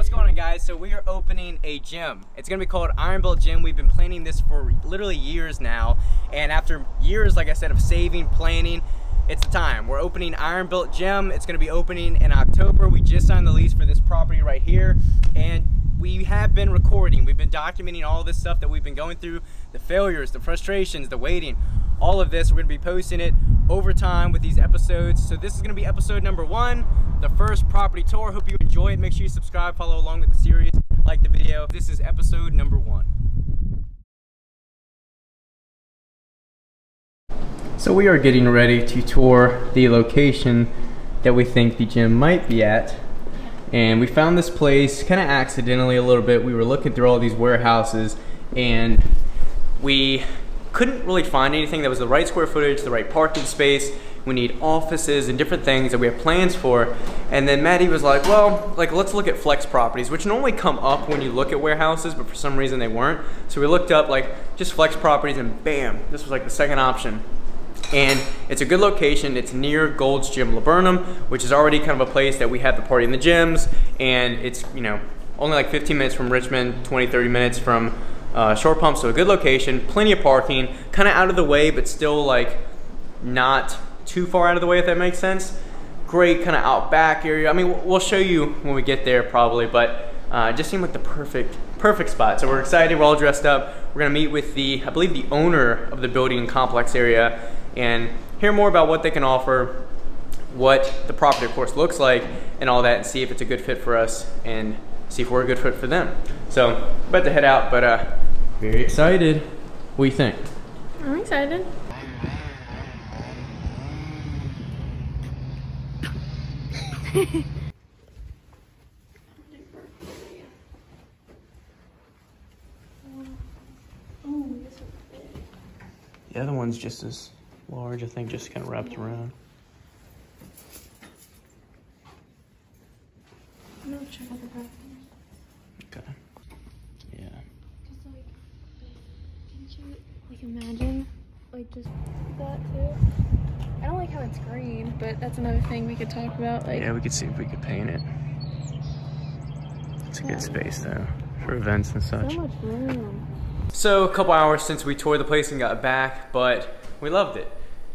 What's going on, guys? So we are opening a gym. It's gonna be called Iron Built Gym. We've been planning this for literally years now, and after years, like I said, of saving, planning, it's the time. We're opening Iron Built Gym. It's gonna be opening in October. We just signed the lease for this property right here, and we have been recording. We've been documenting all this stuff that we've been going through, the failures, the frustrations, the waiting, all of this. We're gonna be posting it over time with these episodes. So this is gonna be episode number 1, the first property tour. Hope you enjoy it. Make sure you subscribe, follow along with the series, like the video. This is episode number 1. So we are getting ready to tour the location that we think the gym might be at. And we found this place kind of accidentally a little bit. We were looking through all these warehouses and we couldn't really find anything that was the right square footage, the right parking space. We need offices and different things that we have plans for. And then Maddie was like, well, let's look at flex properties, which normally come up when you look at warehouses, but for some reason they weren't. So we looked up just flex properties, and bam, this was the second option. And it's a good location. It's near Gold's Gym Laburnum, which is already kind of a place that we have the party in the gyms, and it's only 15 minutes from Richmond, 20-30 minutes from Short Pump. So a good location, plenty of parking, kind of out of the way, but still not too far out of the way, if that makes sense. Great kind of out back area. I mean, we'll show you when we get there probably, but it just seemed like the perfect spot. So we're excited. We're all dressed up. We're gonna meet with I believe the owner of the building and complex area, and hear more about what they can offer, what the property of course looks like, and all that, and see if it's a good fit for us and see if we're a good fit for them. So I'm about to head out, but very excited. What do you think? I'm excited. The other one's just as large, I think, just kind of wrapped around. No, check out the bathroom. Okay. Yeah. Just can't you imagine just that too? I don't like how it's green, but that's another thing we could talk about. Yeah, we could see if we could paint it. It's a good space though, for events and such. So much room. So a couple hours since we toured the place and got back, but we loved it.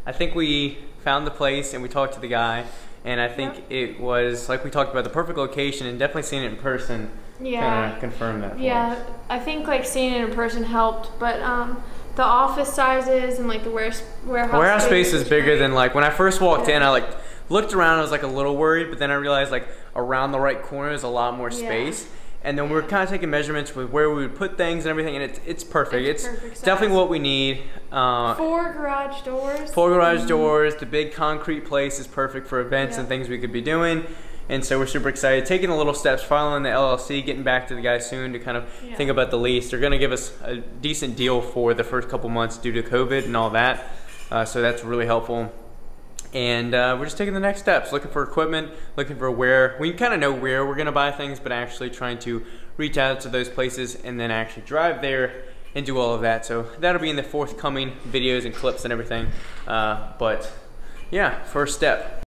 I think we found the place and we talked to the guy, and I think it was, like we talked about, the perfect location, and definitely seeing it in person kind of confirmed that. Yeah, I think seeing it in person helped, but the office sizes and the warehouse space is bigger than when I first walked in. I looked around, I was a little worried, but then I realized around the right corner is a lot more space. And then we were kind of taking measurements with where we would put things and everything, and it's perfect. It's definitely what we need. 4 garage doors. 4 garage doors. The big concrete place is perfect for events and things we could be doing. And so we're super excited. Taking the little steps, filing the LLC, getting back to the guys soon to kind of think about the lease. They're going to give us a decent deal for the first couple months due to COVID and all that. So that's really helpful. And we're just taking the next steps, looking for equipment, looking for where, we kind of know where we're gonna buy things, but actually trying to reach out to those places and then actually drive there and do all of that. So that'll be in the forthcoming videos and clips and everything. But yeah, first step.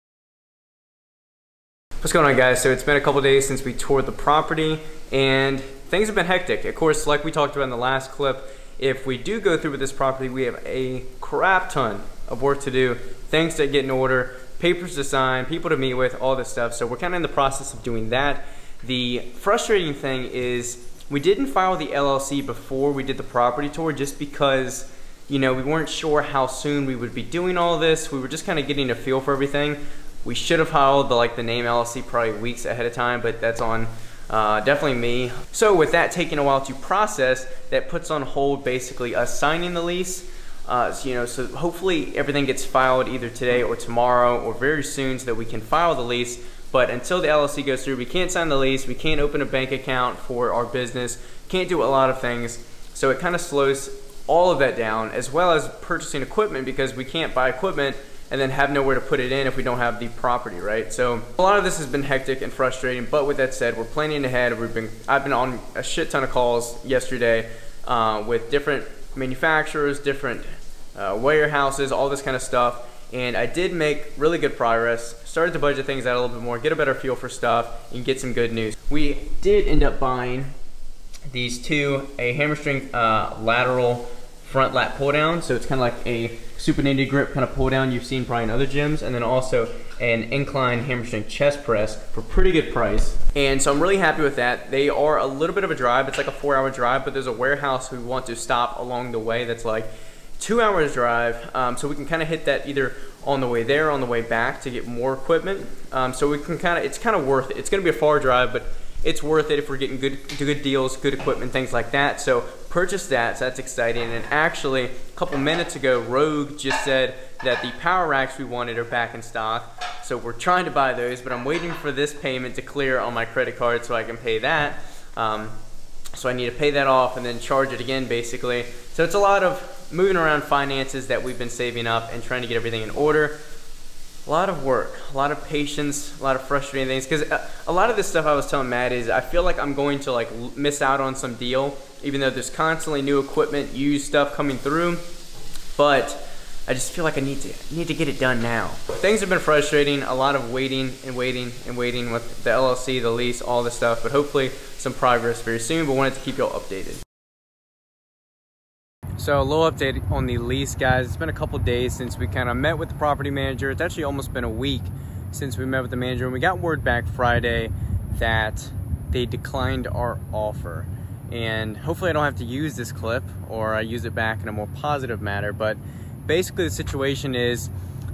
What's going on, guys? So it's been a couple days since we toured the property and things have been hectic. Of course, like we talked about in the last clip, if we do go through with this property, we have a crap ton of work to do, things to get in order, papers to sign, people to meet with, all this stuff. So we're kind of in the process of doing that. The frustrating thing is we didn't file the LLC before we did the property tour, just because we weren't sure how soon we would be doing all this. We were just kind of getting a feel for everything. We should have filed the name LLC probably weeks ahead of time, but that's on definitely me. So with that taking a while to process, that puts on hold basically us signing the lease. So hopefully everything gets filed either today or tomorrow or very soon so that we can file the lease. But until the LLC goes through, we can't sign the lease, we can't open a bank account for our business, can't do a lot of things. So it kind of slows all of that down, as well as purchasing equipment, because we can't buy equipment and then have nowhere to put it in if we don't have the property, right? So a lot of this has been hectic and frustrating, but with that said, we're planning ahead. I've been on a shit ton of calls yesterday with different manufacturers, different warehouses, all this kind of stuff, and I did make really good progress. started to budget things out a little bit more, get a better feel for stuff, and get some good news. We did end up buying these two, a hamstring lateral front lat pull down, so it's kind of like a supinated grip kind of pull down you've seen probably in other gyms, and then also an incline hamstring chest press for pretty good price. And so I'm really happy with that. They are a little bit of a drive. It's like a 4-hour drive, but there's a warehouse we want to stop along the way that's like 2 hours drive, so we can kind of hit that either on the way there or on the way back to get more equipment. So we can kind of, it's kind of worth it. It's going to be a far drive, but it's worth it if we're getting good deals, good equipment, things like that. So purchase that, so that's exciting. And actually, a couple minutes ago, Rogue just said that the power racks we wanted are back in stock. So we're trying to buy those, but I'm waiting for this payment to clear on my credit card so I can pay that. So I need to pay that off and then charge it again, basically. So it's a lot of moving around finances that we've been saving up and trying to get everything in order. A lot of work, a lot of patience, a lot of frustrating things, because a lot of this stuff I was telling Matt is I feel like I'm going to like miss out on some deal, even though there's constantly new equipment, used stuff coming through, but I just feel like I need to get it done now. Things have been frustrating, a lot of waiting and waiting and waiting with the LLC, the lease, all this stuff, but hopefully some progress very soon, but wanted to keep y'all updated. So a little update on the lease, guys. It's been a couple days since we kind of met with the property manager. It's actually almost been a week since we met with the manager, and we got word back Friday that they declined our offer. And hopefully I don't have to use this clip, or I use it back in a more positive manner, but basically the situation is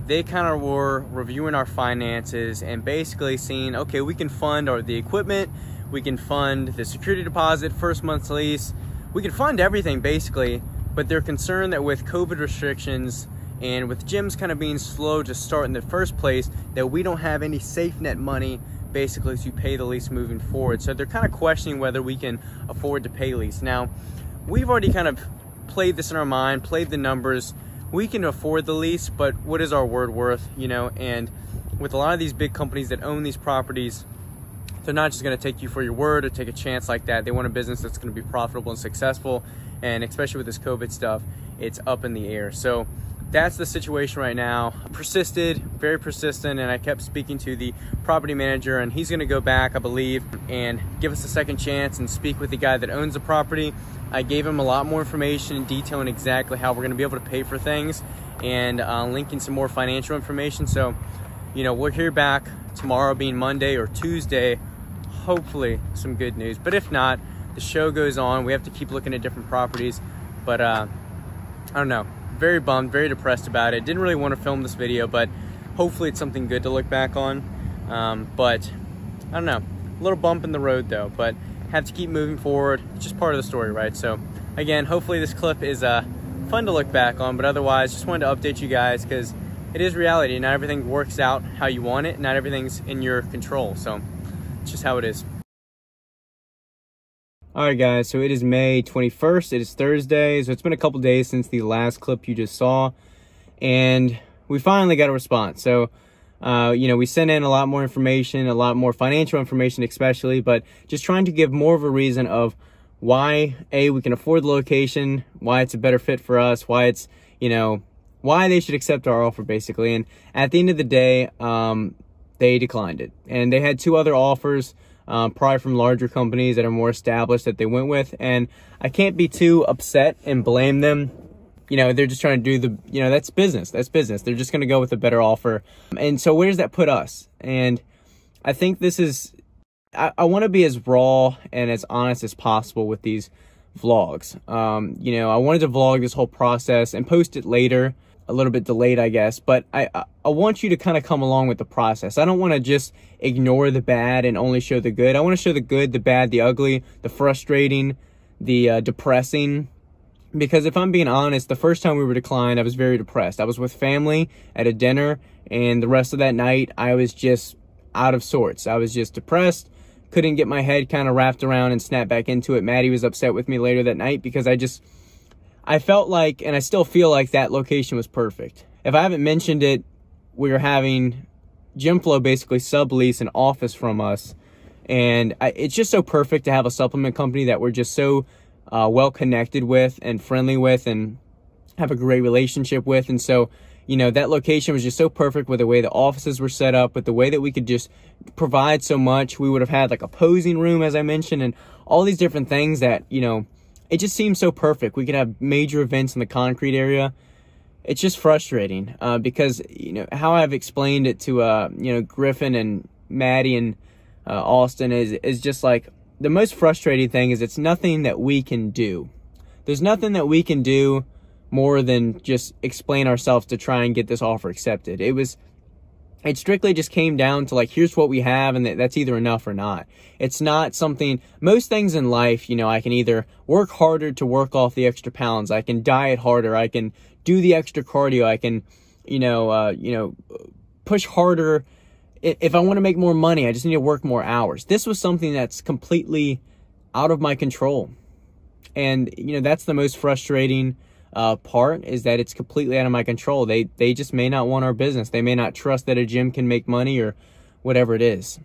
they kind of were reviewing our finances and basically seeing, okay, we can fund the equipment, we can fund the security deposit, first month's lease, we can fund everything basically, but they're concerned that with COVID restrictions and with gyms kind of being slow to start in the first place, that we don't have any safe net money basically to pay the lease moving forward. So they're kind of questioning whether we can afford to pay lease. Now, we've already kind of played this in our mind, played the numbers. We can afford the lease, but what is our word worth, you know? And with a lot of these big companies that own these properties, they're not just going to take you for your word or take a chance like that. They want a business that's going to be profitable and successful. And especially with this COVID stuff, it's up in the air. So that's the situation right now. Persisted, very persistent, and I kept speaking to the property manager, and he's gonna go back, I believe, and give us a second chance and speak with the guy that owns the property. I gave him a lot more information and detailing exactly how we're gonna be able to pay for things, and linking some more financial information. So, you know, we'll hear back tomorrow being Monday or Tuesday, hopefully some good news. But if not, the show goes on. We have to keep looking at different properties, but I don't know, very bummed, very depressed about it. Didn't really want to film this video, but hopefully it's something good to look back on. But I don't know, a little bump in the road though, but have to keep moving forward. It's just part of the story, right? So again, hopefully this clip is fun to look back on, but otherwise just wanted to update you guys because it is reality. Not everything works out how you want it. Not everything's in your control. So it's just how it is. Alright guys, so it is May 21st, it is Thursday, so it's been a couple days since the last clip you just saw, and we finally got a response. So, you know, we sent in a lot more information, a lot more financial information especially, but just trying to give more of a reason of why, A, we can afford the location, why it's a better fit for us, why it's, you know, why they should accept our offer basically. And at the end of the day, they declined it. And they had two other offers, probably from larger companies that are more established that they went with, and I can't be too upset and blame them. You know, they're just trying to do you know, that's business. They're just going to go with a better offer. And so where does that put us? And I think this is, I want to be as raw and as honest as possible with these vlogs. You know, I wanted to vlog this whole process and post it later, a little bit delayed, I guess, but I want you to kind of come along with the process. I don't want to just ignore the bad and only show the good. I want to show the good, the bad, the ugly, the frustrating, the depressing. Because if I'm being honest, the first time we were declined, I was very depressed. I was with family at a dinner, and the rest of that night, I was just out of sorts. I was just depressed, couldn't get my head kind of wrapped around and snap back into it. Maddie was upset with me later that night because I felt like, and I still feel like, that location was perfect. If I haven't mentioned it, we were having GymFlow basically sublease an office from us. And it's just so perfect to have a supplement company that we're just so well connected with and friendly with and have a great relationship with. And so, you know, that location was just so perfect with the way the offices were set up, with the way that we could just provide so much. We would have had like a posing room, as I mentioned, and all these different things that, you know, it just seems so perfect. We could have major events in the concrete area. It's just frustrating because, you know, how I've explained it to, you know, Griffin and Maddie and Austin is just like, the most frustrating thing is it's nothing that we can do. There's nothing that we can do more than just explain ourselves to try and get this offer accepted. It strictly just came down to like, here's what we have, and that's either enough or not. It's not something, most things in life, you know, I can either work harder to work off the extra pounds, I can diet harder, I can do the extra cardio, I can, you know, push harder. If I want to make more money, I just need to work more hours. This was something that's completely out of my control. And, you know, that's the most frustrating part, is that it's completely out of my control. They just may not want our business. They may not trust that a gym can make money or whatever it is.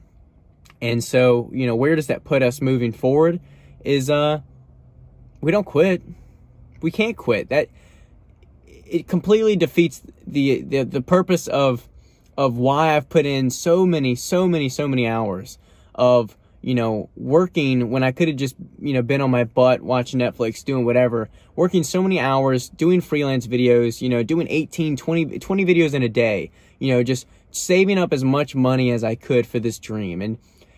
And so, you know, where does that put us moving forward is we don't quit. We can't quit. That it completely defeats the purpose of why I've put in so many hours of, you know, working when I could have just, you know, been on my butt watching Netflix, doing whatever, working so many hours, doing freelance videos, you know, doing 18, 20 videos in a day, you know, just saving up as much money as I could for this dream. And,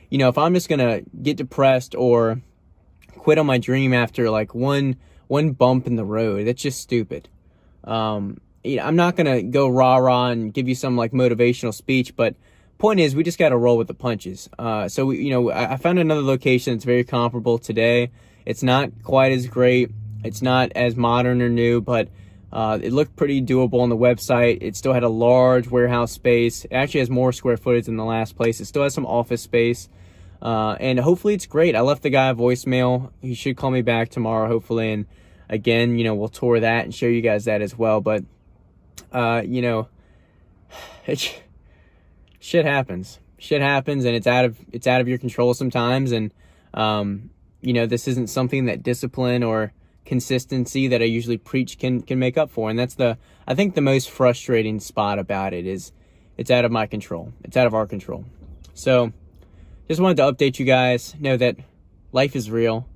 you know, if I'm just going to get depressed or quit on my dream after like one bump in the road, that's just stupid. You know, I'm not going to go rah-rah and give you some like motivational speech, but point is, we just got to roll with the punches. So, you know, I found another location that's very comparable today. It's not quite as great. It's not as modern or new, but it looked pretty doable on the website. It still had a large warehouse space. It actually has more square footage than the last place. It still has some office space. And hopefully it's great. I left the guy a voicemail. He should call me back tomorrow, hopefully. And again, you know, we'll tour that and show you guys that as well. But, you know, shit happens. Shit happens, and it's out of your control sometimes. And you know, this isn't something that discipline or consistency that I usually preach can make up for. And that's I think the most frustrating spot about it is it's out of my control. It's out of our control. So just wanted to update you guys, know that life is real.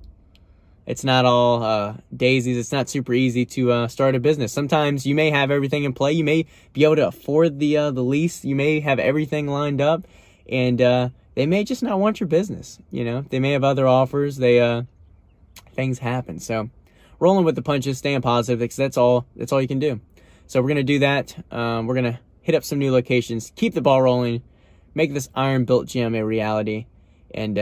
It's not all daisies. It's not super easy to start a business. Sometimes you may have everything in play. You may be able to afford the lease. You may have everything lined up, and they may just not want your business. You know, they may have other offers. Things happen. So rolling with the punches, staying positive, because that's all you can do. So we're gonna do that. We're gonna hit up some new locations, keep the ball rolling, make this iron built gym a reality, and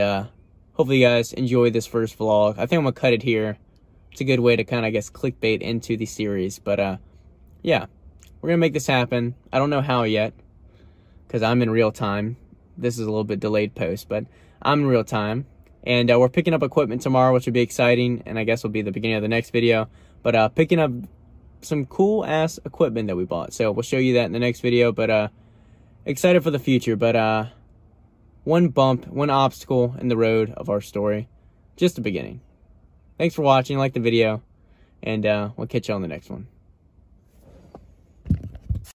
hopefully you guys enjoy this first vlog. I think I'm gonna cut it here. It's a good way to kind of, I guess, clickbait into the series. But yeah, we're gonna make this happen. I don't know how yet, because I'm in real time. This is a little bit delayed post, but I'm in real time. And we're picking up equipment tomorrow, which will be exciting, and I guess will be the beginning of the next video. But picking up some cool ass equipment that we bought. So we'll show you that in the next video. But excited for the future. But one bump, one obstacle in the road of our story. Just the beginning. Thanks for watching. Like the video. And we'll catch you on the next one.